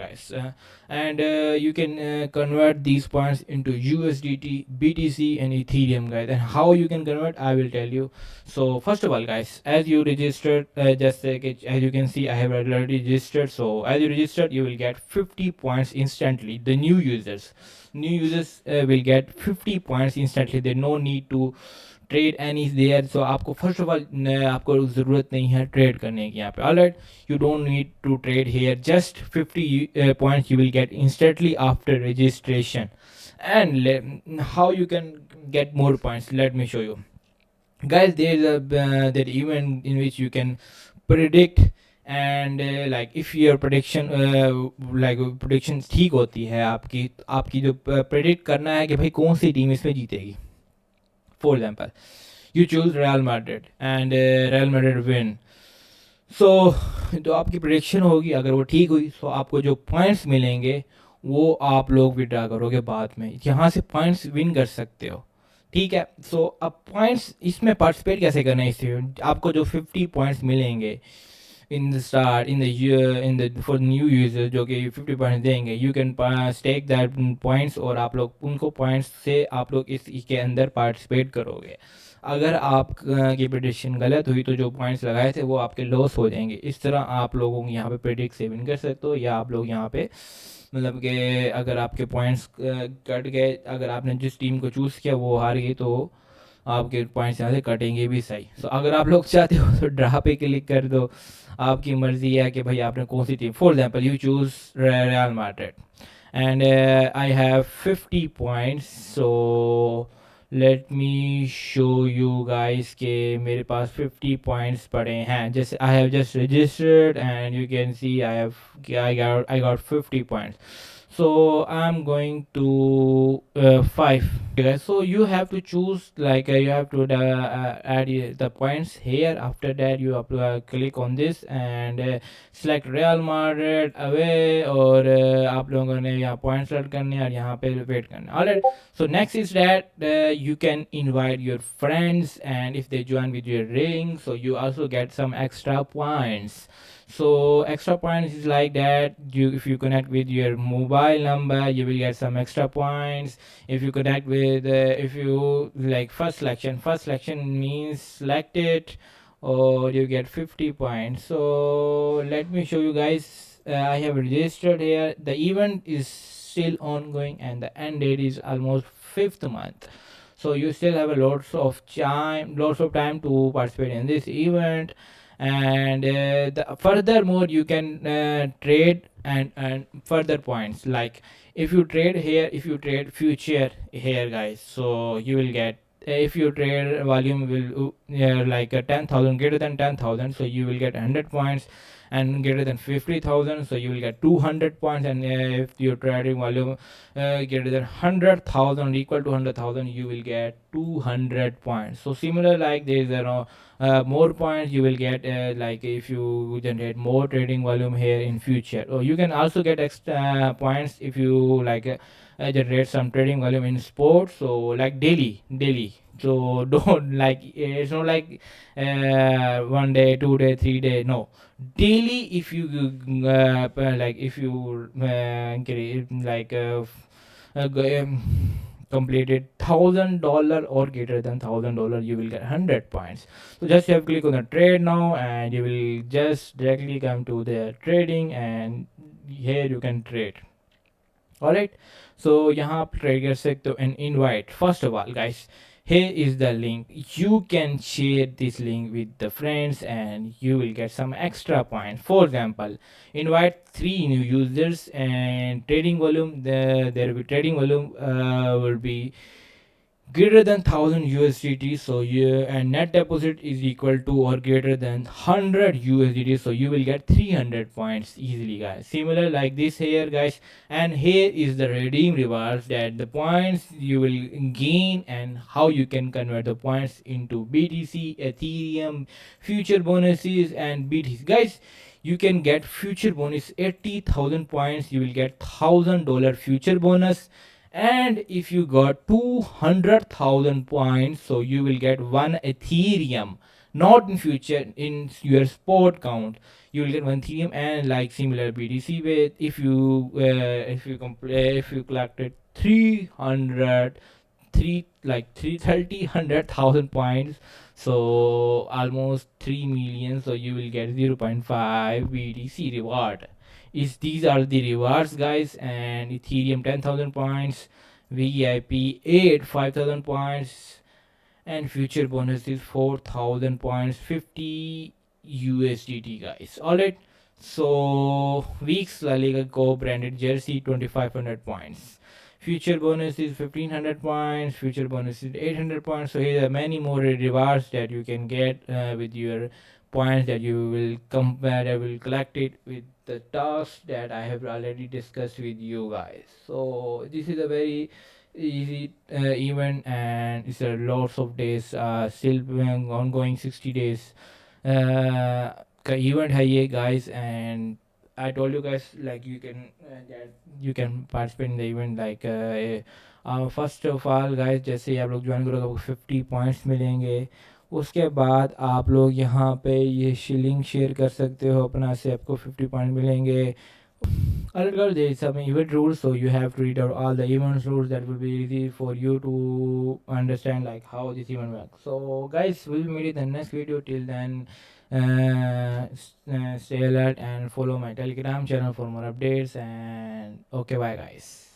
guys. And you can convert these points into USDT, BTC, and Ethereum, guys. And how you can convert, I will tell you. So first of all, guys, as you registered, just as you can see, I have already registered. So as you registered, you will get 50 points instantly. The new users will get 50 points instantly. There no need to trade and is there. So आपको first of all आपको ज़रूरत नहीं है trade करने की यहाँ पे. Alright, you don't need to trade here. Just 50 points you will get instantly after registration. And how you can get more points, let me show you, guys. There is that event in which you can predict, and like if your prediction like prediction ठीक होती है आपकी जो predict करना है कि भाई कौन सी टीम इसमें जीतेगी. For example, you choose Real Madrid and Real Madrid win. So तो आपकी प्रेडिक्शन होगी, अगर वो ठीक हुई तो आपको जो पॉइंट्स मिलेंगे वो आप लोग विड्रा करोगे बाद में. यहाँ से पॉइंट्स विन कर सकते हो, ठीक है. सो अब पॉइंट्स इसमें पार्टिसिपेट कैसे करना है, इससे आपको जो 50 पॉइंट्स मिलेंगे in the start in the for new user जो कि 50 पॉइंट्स देंगे, you can stake that points, और आप लोग उनको पॉइंट्स से आप लोग इसके अंदर पार्टिसिपेट करोगे. अगर आप की प्रेडिक्शन गलत हुई तो जो पॉइंट्स लगाए थे वो आपके लॉस हो जाएंगे. इस तरह आप लोगों यहाँ पे प्रेडिक्ट से विन कर सकते हो, या आप लोग यहाँ पे मतलब कि अगर आपके पॉइंट्स कट गए, अगर आपने जिस टीम को चूज़ किया वो हार गई तो आपके पॉइंट्स यहाँ से कटेंगे भी सही. सो अगर आप लोग चाहते हो तो ड्रा पे क्लिक कर दो, आपकी मर्जी है कि भाई आपने कौन सी team. For example you choose Real Madrid and I have 50 points. So let me show you guys के मेरे पास 50 पॉइंट्स पड़े हैं. जैसे I have just registered and you can see I got 50 points. So I'm going to 5. Okay, so you have to choose, like you have to add the points here. After that you have to click on this and select Real Madrid away, और आप लोगों ने यहाँ points add करने और यहाँ पे wait करना. Alright, so next is that you can invite your friends, and if they join with your ring, so you also get some extra points. So extra points is like that, if you connect with your mobile number you will get some extra points. If you connect with if you like first selection means select it, or you get 50 points. So let me show you guys. I have registered here. The event is still ongoing and the end date is almost 5th month, so you still have a lots of time to participate in this event. And furthermore you can trade and further points. Like if you trade here, if you trade future here guys, so you will get if your trade volume will like 10,000, greater than 10,000, so you will get 100 points, and greater than 50,000, so you will get 200 points. And if your trading volume greater than 100,000, equal to 100,000, you will get 200 points. So similar like there is more points you will get like if you generate more trading volume here in future. Or you can also get extra points if you like generate some trading volume in sports, so like daily. So don't like it's not like 1 day, 2 day, 3 day, no, daily. If you like if you like completed $1,000 or greater than $1,000, you will get 100 points. So just you have to click on the trade now and you will just directly come to the trading, and here you can trade. Alright, so यहाँ आप trade कर सकते हो. and invite, first of all guys, here is the link. You can share this link with the friends and you will get some extra points. For example, invite 3 new users and trading volume, there will be trading volume will be greater than 1000 USDT. So and net deposit is equal to or greater than 100 USDT, so you will get 300 points easily guys. Similar like this here guys, and here is the redeem rewards, that the points you will gain and how you can convert the points into BTC, Ethereum, future bonuses and BTC guys. You can get future bonus 80,000 points, you will get $1,000 future bonus. And if you got 200,000 points, so you will get 1 Ethereum. not in future. In your sport count, you will get 1 Ethereum, and like similar BTC with, if you collected 300 three like 100,000 points, so almost 3 million, so you will get 0.5 BTC reward. Is These are the rewards, guys. And Ethereum 10,000 points, VIP 8 5,000 points, and future bonus is 4,000 points, 50 USDT, guys. All right. So weeks La Liga Go branded jersey 2,500 points. Future bonus is 1,500 points. Future bonus is 800 points. So here are many more rewards that you can get with your points that you will compare. I will collect it with the tasks that I have already discussed with you guys. So this is a very easy event, and it's a lots of days, still ongoing 60 days का event है ये, guys. And I told you guys like you can that you can participate in the event like first of all, guys, जैसे ही आप लोग join करोगे आपको 50 points मिलेंगे. उसके बाद आप लोग यहाँ पे ये शिलिंग शेयर कर सकते हो अपना, से आपको 50 पॉइंट मिलेंगे. Alright, girl, there is some event rules, so you have to read out all the event rules. That will be easy for you to understand like how this event works. So, guys, we'll meet in the next video. Till then, stay alert and follow my Telegram channel for more updates. And okay, bye, guys.